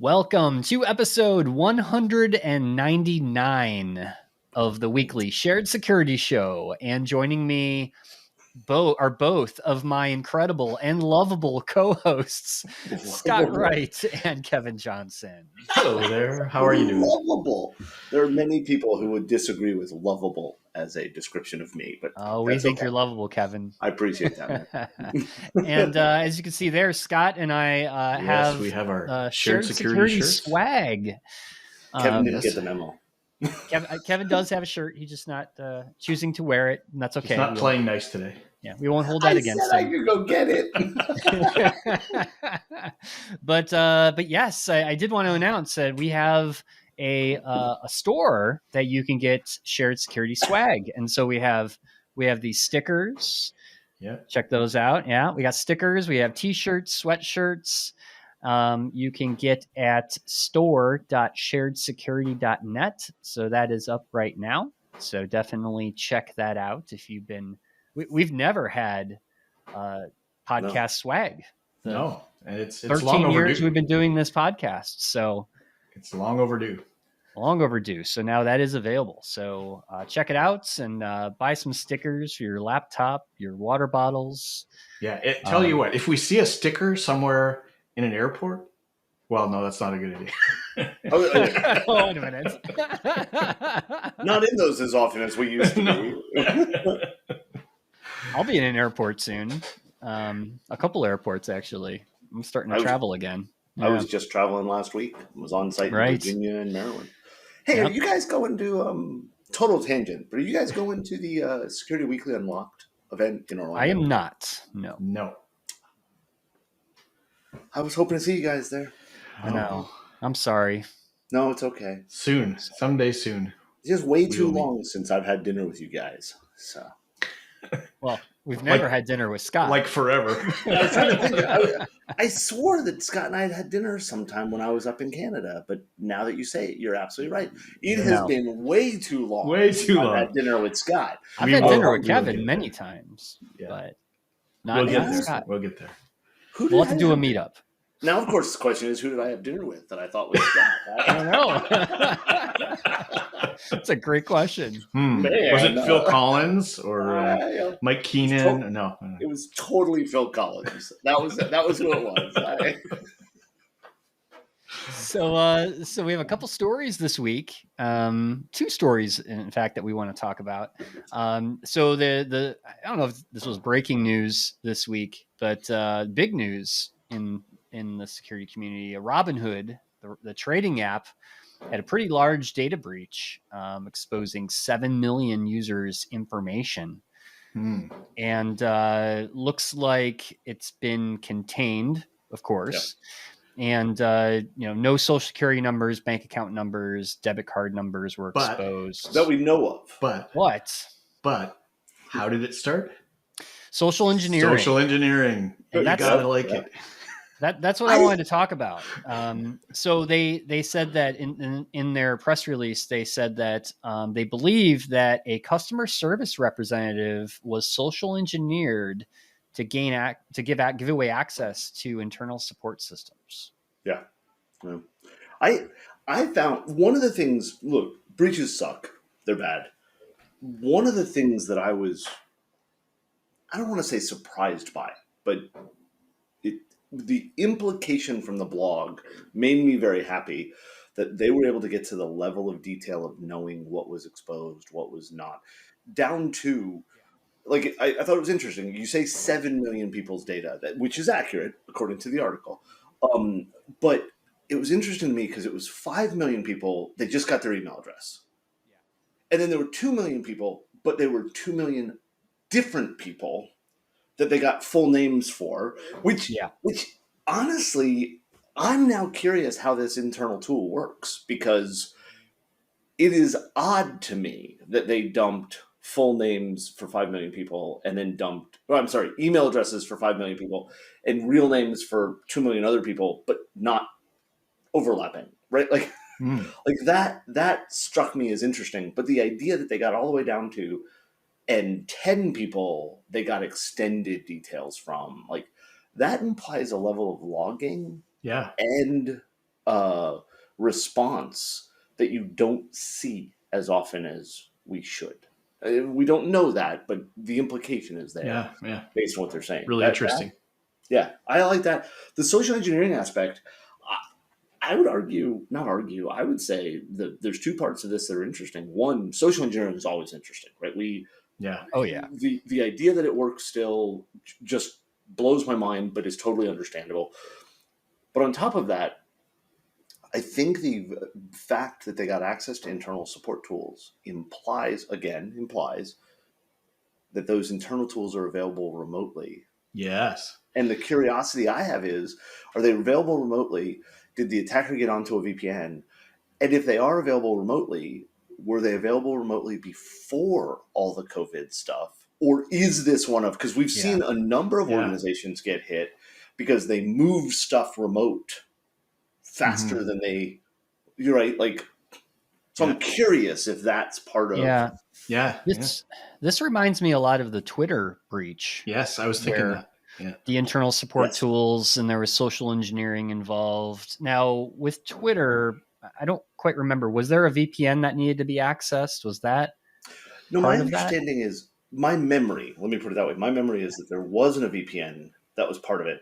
Welcome to episode 199 of the weekly Shared Security Show. And joining me are both of my incredible and lovable co-hosts, Scott Wright and Kevin Johnson. Hello there. How are you doing? Lovable. There are many people who would disagree with lovable as a description of me, but we think you're lovable, Kevin. I appreciate that. And as you can see there, Scott and I we have our Shared Security swag. Kevin didn't get the memo. Kevin does have a shirt. He's just not choosing to wear it, and that's okay. He's not playing nice today. Yeah, we won't hold that against him. I could go get it. But yes, I did want to announce that we have a store that you can get Shared Security swag, and so we have these stickers. Yeah, check those out. Yeah, we got stickers. We have T-shirts, sweatshirts. You can get at store.sharedsecurity.net. So that is up right now. So definitely check that out if you've been. We've never had podcast swag. No, and it's 13 long overdue. years we've been doing this podcast, so it's long overdue. Long overdue. So now that is available. So check it out and buy some stickers for your laptop, your water bottles. Yeah, tell you what, if we see a sticker somewhere in an airport, well, no, that's not a good idea. Wait a minute. Not in those as often as we used to be. I'll be in an airport soon. A couple airports, actually. I'm starting to travel again. I was just traveling last week. I was on site in Virginia and Maryland. Hey, Are you guys going to total tangent, but are you guys going to the Security Weekly Unlocked event in Orlando? I am not. No. I was hoping to see you guys there. I know. I'm sorry. No, it's okay. Soon. Someday soon. It's just way too long since I've had dinner with you guys. So. Well, we've never had dinner with Scott. Like forever. I was trying to think. I swore that Scott and I had had dinner sometime when I was up in Canada, but now that you say it, you're absolutely right. It has been way too long. Way too long. I've had dinner with Scott. I've had dinner with Kevin many times, but not with Scott. We'll get there. We'll have to do a meetup. Now, of course, the question is, who did I have dinner with that I thought was Scott? I don't know. That's a great question. Man, was it Phil Collins or Mike Keenan? No, it was totally Phil Collins. That was who it was. So we have a couple stories this week. 2 stories, in fact, that we want to talk about. So the I don't know if this was breaking news this week, but big news in the security community. Robinhood, the trading app, had a pretty large data breach, exposing 7 million users' information. And looks like it's been contained, of course. Yep. And no social security numbers, bank account numbers, debit card numbers were exposed that we know of. But how did it start? Social engineering. You gotta like it. That's what I wanted to talk about. So they said that in their press release, they said that they believe that a customer service representative was social engineered to give away access to internal support systems. Yeah. I found one of the things. Look, breaches suck; they're bad. One of the things that I don't want to say surprised by, but the implication from the blog made me very happy that they were able to get to the level of detail of knowing what was exposed, what was not, down to, like, I thought it was interesting. You say 7 million people's data, which is accurate according to the article. But it was interesting to me because it was 5 million people, they just got their email address. And then there were 2 million people, but they were 2 million different people that they got full names for, which honestly, I'm now curious how this internal tool works, because it is odd to me that they dumped full names for 5 million people and then email addresses for 5 million people and real names for 2 million other people, but not overlapping, right? Like that struck me as interesting. But the idea that they got all the way down to, and 10 people they got extended details from, like, that implies a level of logging and response that you don't see as often as we should. We don't know that, but the implication is there based on what they're saying. Really interesting. Yeah, I like that. The social engineering aspect, I would I would say that there's two parts of this that are interesting. One, social engineering is always interesting, right? Oh yeah. The idea that it works still just blows my mind, but is totally understandable. But on top of that, I think the fact that they got access to internal support tools implies that those internal tools are available remotely. Yes. And the curiosity I have is, are they available remotely? Did the attacker get onto a VPN? And if they are available remotely, were they available remotely before all the COVID stuff? Or is this one of, because we've seen a number of organizations get hit because they move stuff remote faster than you're right. Like, so I'm curious if that's part of. Yeah. This reminds me a lot of the Twitter breach. Yes, I was thinking that. Yeah. The internal support tools, and there was social engineering involved. Now, with Twitter, I don't quite remember. Was there a VPN that needed to be accessed? Was that No, my understanding is, my memory, let me put it that way. My memory is that there wasn't a VPN that was part of it.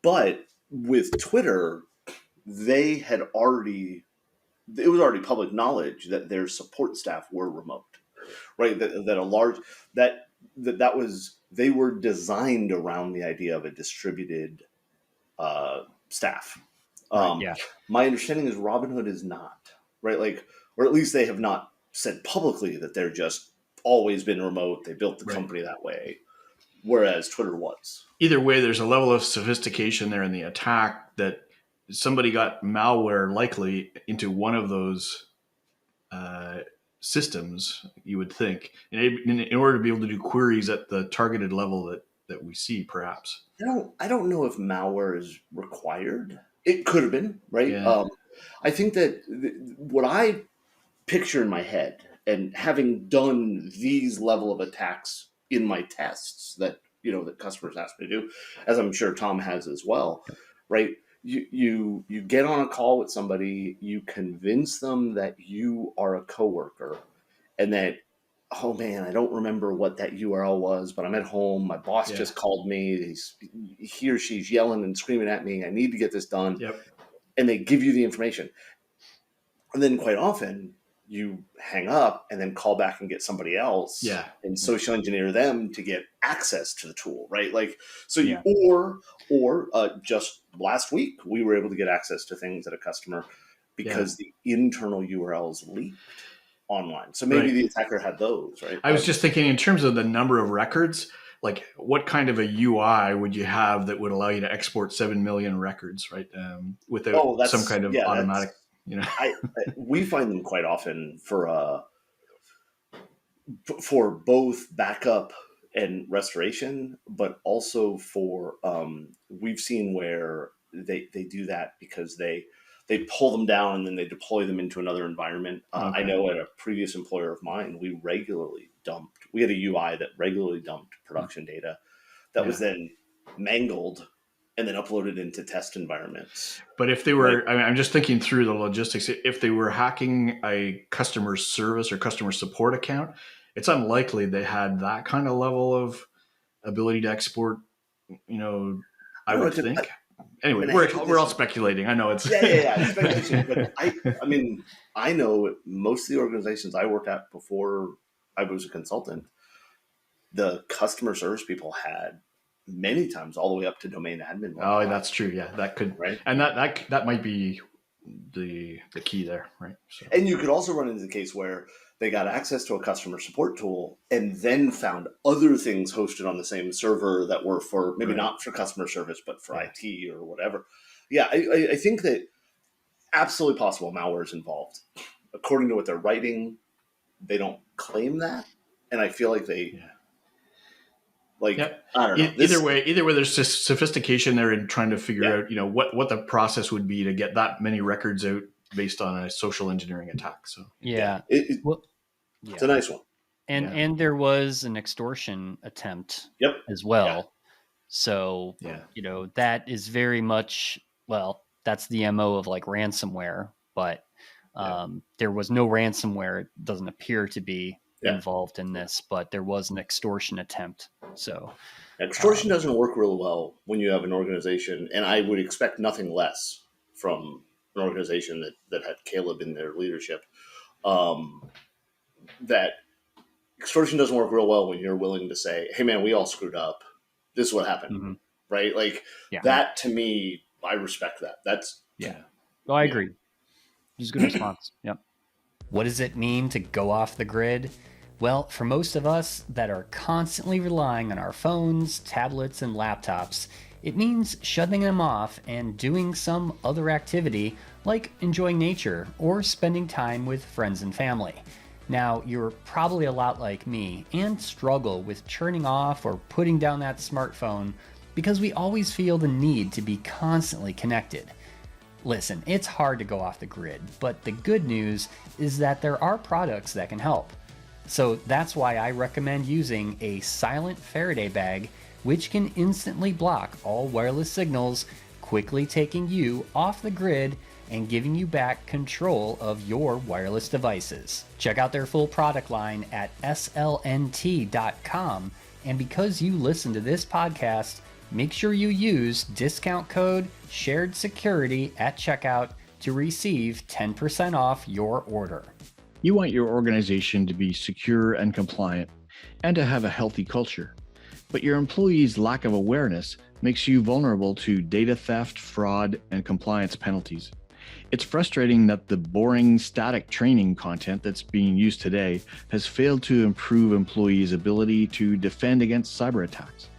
But with Twitter, it was already public knowledge that their support staff were remote, right? They were designed around the idea of a distributed staff. My understanding is Robinhood is not, right? Like, or at least they have not said publicly that they're just always been remote. They built the company that way, whereas Twitter was. Either way, there's a level of sophistication there in the attack that somebody got malware likely into one of those systems, you would think, in order to be able to do queries at the targeted level that we see, perhaps. I don't know if malware is required. It could have been, right? Yeah. I think that what I picture in my head, and having done these level of attacks in my tests that customers ask me to do, as I'm sure Tom has as well, right? You get on a call with somebody, you convince them that you are a coworker, and that, oh man, I don't remember what that URL was, but I'm at home. My boss just called me. He or she's yelling and screaming at me. I need to get this done. Yep. And they give you the information. And then quite often you hang up and then call back and get somebody else and social engineer them to get access to the tool, right? Like, so or just last week, we were able to get access to things at a customer because the internal URLs leaked online. So maybe the attacker had those, right? I was just thinking in terms of the number of records, like what kind of a UI would you have that would allow you to export 7 million records, right? Without some kind of automatic, we find them quite often for both backup and restoration, but also for we've seen where they do that because they pull them down and then they deploy them into another environment. I know at a previous employer of mine, we had a UI that regularly dumped production data that was then mangled and then uploaded into test environments. But if they were, I'm just thinking through the logistics. If they were hacking a customer service or customer support account, it's unlikely they had that kind of level of ability to export, I would think. Anyway, we're all speculating. I know it's speculation. But I know most of the organizations I worked at before I was a consultant, the customer service people had many times all the way up to domain admin. Oh, that's true. Yeah, that could, right, and that might be the key there, right? So. And you could also run into the case where they got access to a customer support tool and then found other things hosted on the same server that were for maybe not for customer service, but for IT or whatever. Yeah, I think that absolutely possible malware is involved. According to what they're writing, they don't claim that. And I feel like they... I don't know. Either way, there's just sophistication there in trying to figure out, what the process would be to get that many records out based on a social engineering attack. So it's a nice one. And there was an extortion attempt as well. So that is very much that's the MO of like ransomware, but there was no ransomware. It doesn't appear to be involved in this, but there was an extortion attempt. So extortion doesn't work real well when you have an organization, and I would expect nothing less from an organization that had Caleb in their leadership. That extortion doesn't work real well when you're willing to say, "Hey, man, we all screwed up. This is what happened." Right? Like that to me, I respect that. That's Well, I agree. Just a good response. Yep. What does it mean to go off the grid? Well, for most of us that are constantly relying on our phones, tablets, and laptops, it means shutting them off and doing some other activity like enjoying nature or spending time with friends and family. Now, you're probably a lot like me and struggle with turning off or putting down that smartphone because we always feel the need to be constantly connected. Listen, it's hard to go off the grid, but the good news is that there are products that can help. So that's why I recommend using a silent Faraday bag, which can instantly block all wireless signals, quickly taking you off the grid and giving you back control of your wireless devices. Check out their full product line at slnt.com, and because you listen to this podcast, make sure you use discount code SHAREDSECURITY at checkout to receive 10% off your order. You want your organization to be secure and compliant and to have a healthy culture, but your employees' lack of awareness makes you vulnerable to data theft, fraud, and compliance penalties. It's frustrating that the boring static training content that's being used today has failed to improve employees' ability to defend against cyber attacks.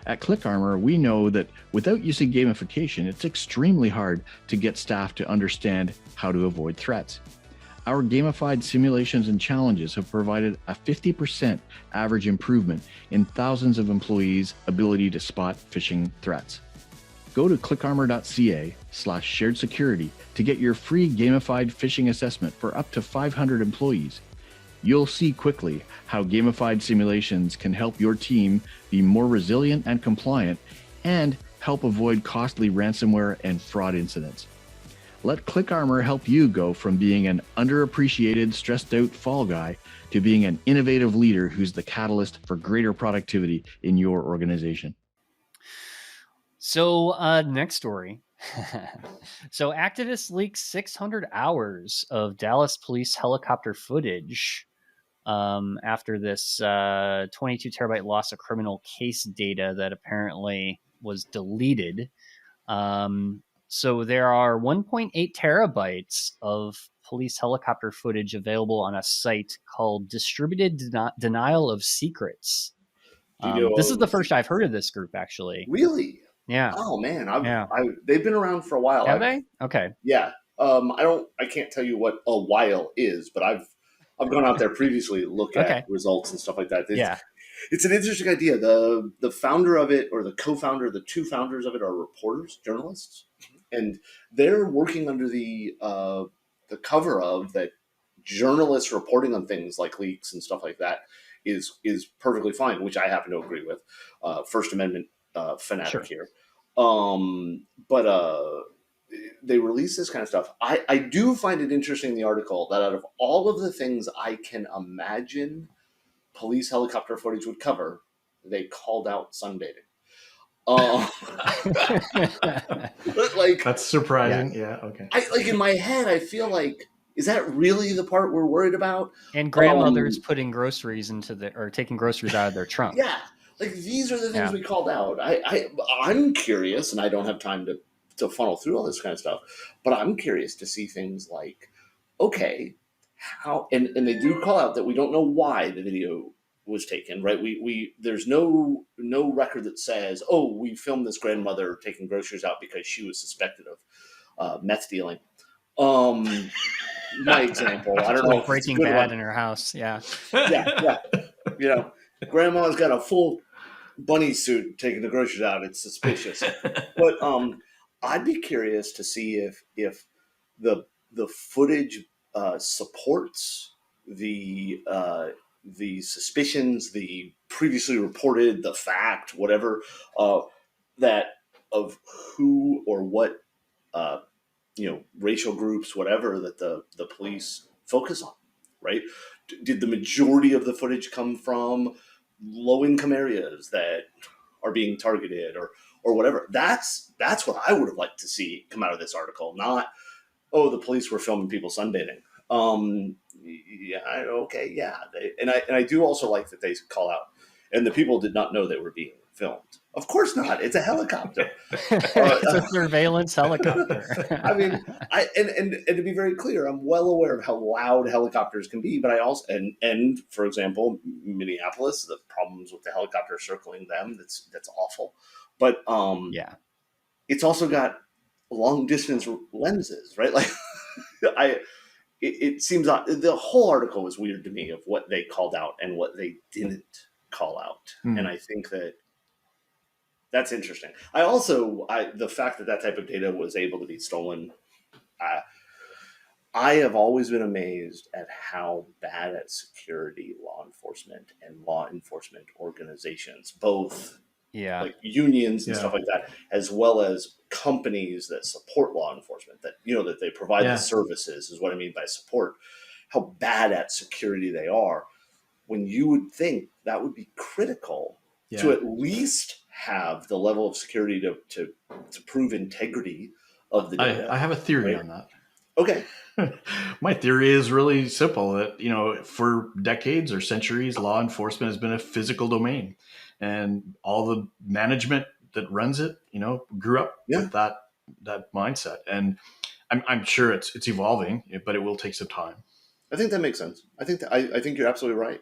At ClickArmor, we know that without using gamification, it's extremely hard to get staff to understand how to avoid threats. Our gamified simulations and challenges have provided a 50% average improvement in thousands of employees' ability to spot phishing threats. Go to clickarmor.ca/sharedsecurity to get your free gamified phishing assessment for up to 500 employees. You'll see quickly how gamified simulations can help your team be more resilient and compliant and help avoid costly ransomware and fraud incidents. Let ClickArmor help you go from being an underappreciated, stressed out fall guy to being an innovative leader who's the catalyst for greater productivity in your organization. So, next story. So, activists leak 600 hours of Dallas police helicopter footage after this 22 terabyte loss of criminal case data that apparently was deleted. So there are 1.8 terabytes of police helicopter footage available on a site called Distributed Denial of Secrets. This is the first I've heard of this group, actually. Really? Yeah. Oh man, they've been around for a while. Have they? Okay. Yeah. I can't tell you what a while is, but I've gone out there previously to look at results and stuff like that. It's an interesting idea. The founder of it, or the co-founder, the two founders of it, are reporters, journalists, and they're working under the cover of that. Journalists reporting on things like leaks and stuff like that is perfectly fine, which I happen to agree with. First Amendment fanatic here, but they release this kind of stuff. I do find it interesting in the article that out of all of the things I can imagine police helicopter footage would cover, they called out sunbathing. Like, that's surprising. Yeah. Okay. In my head, I feel like, is that really the part we're worried about? And grandmothers putting groceries or taking groceries out of their trunk. Yeah. Like, these are the things we called out. I'm curious, and I don't have time to funnel through all this kind of stuff, but I'm curious to see things like, okay, how, and they do call out that we don't know why the video was taken, right? There's no record that says, oh, we filmed this grandmother taking groceries out because she was suspected of meth dealing. My example, I don't know, Breaking Bad in her house. Yeah. Grandma's got a full bunny suit taking the groceries out. It's suspicious. But I'd be curious to see if the footage supports the suspicions, the previously reported, the fact, whatever, that of who or what racial groups, whatever, that the police focus on, right? Did the majority of the footage come from low income areas that are being targeted, or whatever? That's what I would have liked to see come out of this article, not, oh, the police were filming people sunbathing. Yeah, okay, yeah. And I do also like that they call out, and the people did not know they were being filmed. Of course not. It's a helicopter. It's a surveillance helicopter. I mean, and to be very clear, I'm well aware of how loud helicopters can be, but I also, and for example, Minneapolis, the problems with the helicopter circling them, that's awful. But yeah, it's also got long distance lenses, right? Like, it seems the whole article was weird to me of what they called out and what they didn't call out, and I think that's interesting. The fact that type of data was able to be stolen, I have always been amazed at how bad at security law enforcement and law enforcement organizations, both like unions and stuff like that, as well as companies that support law enforcement, that that they provide the services, is what I mean by support, how bad at security they are, when you would think that would be critical to at least have the level of security to prove integrity of the data. I have a theory on that. Okay. My theory is really simple, that for decades or centuries, law enforcement has been a physical domain, and all the management that runs it grew up with that mindset. And I'm sure it's evolving, but it will take some time. I think that makes sense. I think you're absolutely right.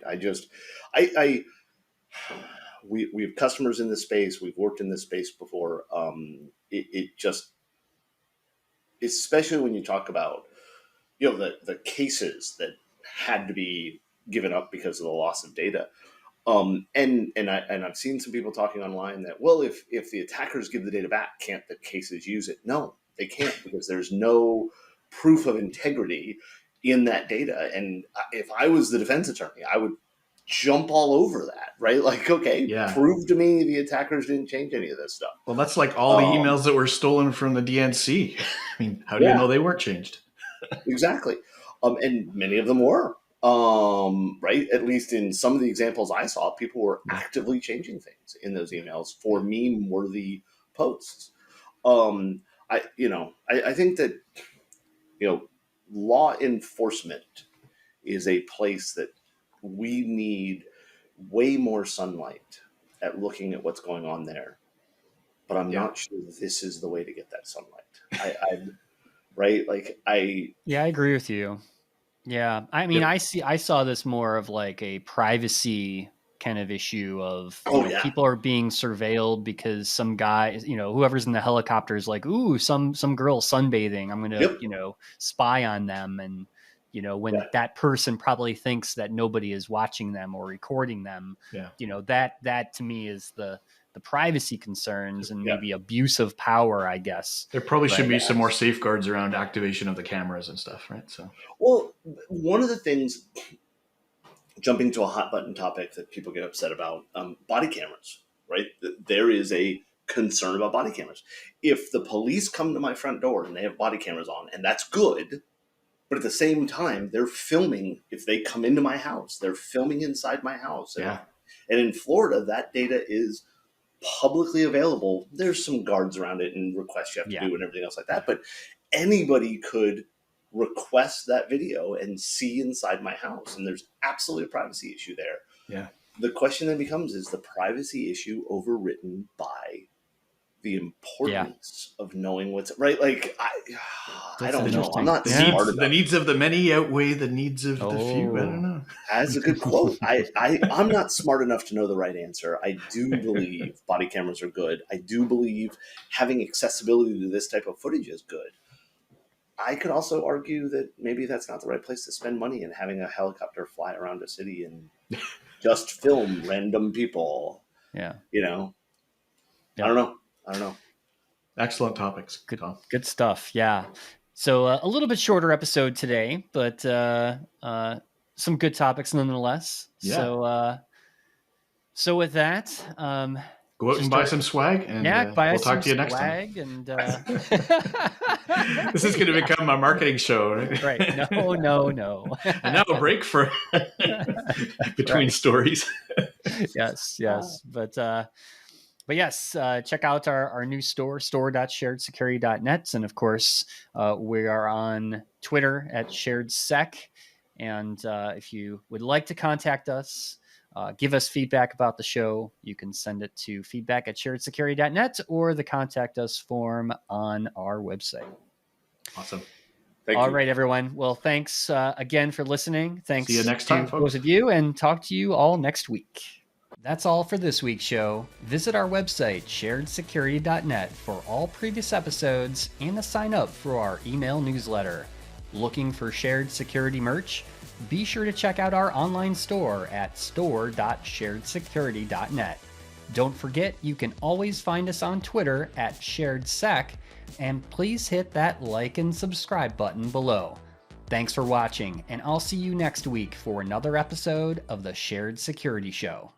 We have customers in this space. We've worked in this space before. It just, especially when you talk about the cases that had to be given up because of the loss of data. And I've seen some people talking online that, well, if the attackers give the data back, can't the cases use it? No, they can't, because there's no proof of integrity in that data. And if I was the defense attorney, I would jump all over that, right? Like, okay, prove to me the attackers didn't change any of this stuff. Well, that's like all the emails that were stolen from the DNC. I mean, how do you know they weren't changed? Exactly. And many of them were, right? At least in some of the examples I saw, people were actively changing things in those emails for meme-worthy posts. I think that, law enforcement is a place that we need way more sunlight at looking at what's going on there. But I'm not sure this is the way to get that sunlight. Right? Like I agree with you. Yeah. I mean, I saw this more of like a privacy kind of issue of people are being surveilled because some guy, whoever's in the helicopter is like, ooh, some girl sunbathing. I'm going to, spy on them. And, when that person probably thinks that nobody is watching them or recording them, that to me is the privacy concerns and maybe abuse of power, I guess. There probably should be some more safeguards around activation of the cameras and stuff, right? So, well, one of the things, jumping to a hot button topic that people get upset about, body cameras, right? There is a concern about body cameras. If the police come to my front door and they have body cameras on, and that's good, but at the same time, they're filming. If they come into my house, they're filming inside my house. And in Florida, that data is publicly available. There's some guards around it and requests you have to do and everything else like that. But anybody could request that video and see inside my house. And there's absolutely a privacy issue there. Yeah. The question then becomes, is the privacy issue overwritten by the importance of knowing what's right? Like, I don't know. I'm not smart enough. The needs of the many outweigh the needs of the few. I don't know. That's a good quote. I'm not smart enough to know the right answer. I do believe body cameras are good. I do believe having accessibility to this type of footage is good. I could also argue that maybe that's not the right place to spend money in having a helicopter fly around a city and just film random people. Yeah. I don't know. Excellent topics. Good stuff. Yeah. So a little bit shorter episode today, but some good topics nonetheless. Yeah. So with that, Go out and buy some swag, and we'll talk to you next time. And this is going to become a marketing show, right? No. And now a break for between stories. Yes. But yes, check out our new store.sharedsecurity.net. And of course, we are on Twitter at SharedSec. And if you would like to contact us, give us feedback about the show, you can send it to feedback@sharedsecurity.net or the contact us form on our website. Awesome. All right, everyone. Well, thanks again for listening. Thanks See you next time, to folks. those of you, and talk to you all next week. That's all for this week's show. Visit our website, sharedsecurity.net, for all previous episodes and to sign up for our email newsletter. Looking for Shared Security merch? Be sure to check out our online store at store.sharedsecurity.net. Don't forget, you can always find us on Twitter at SharedSec, and please hit that like and subscribe button below. Thanks for watching, and I'll see you next week for another episode of the Shared Security Show.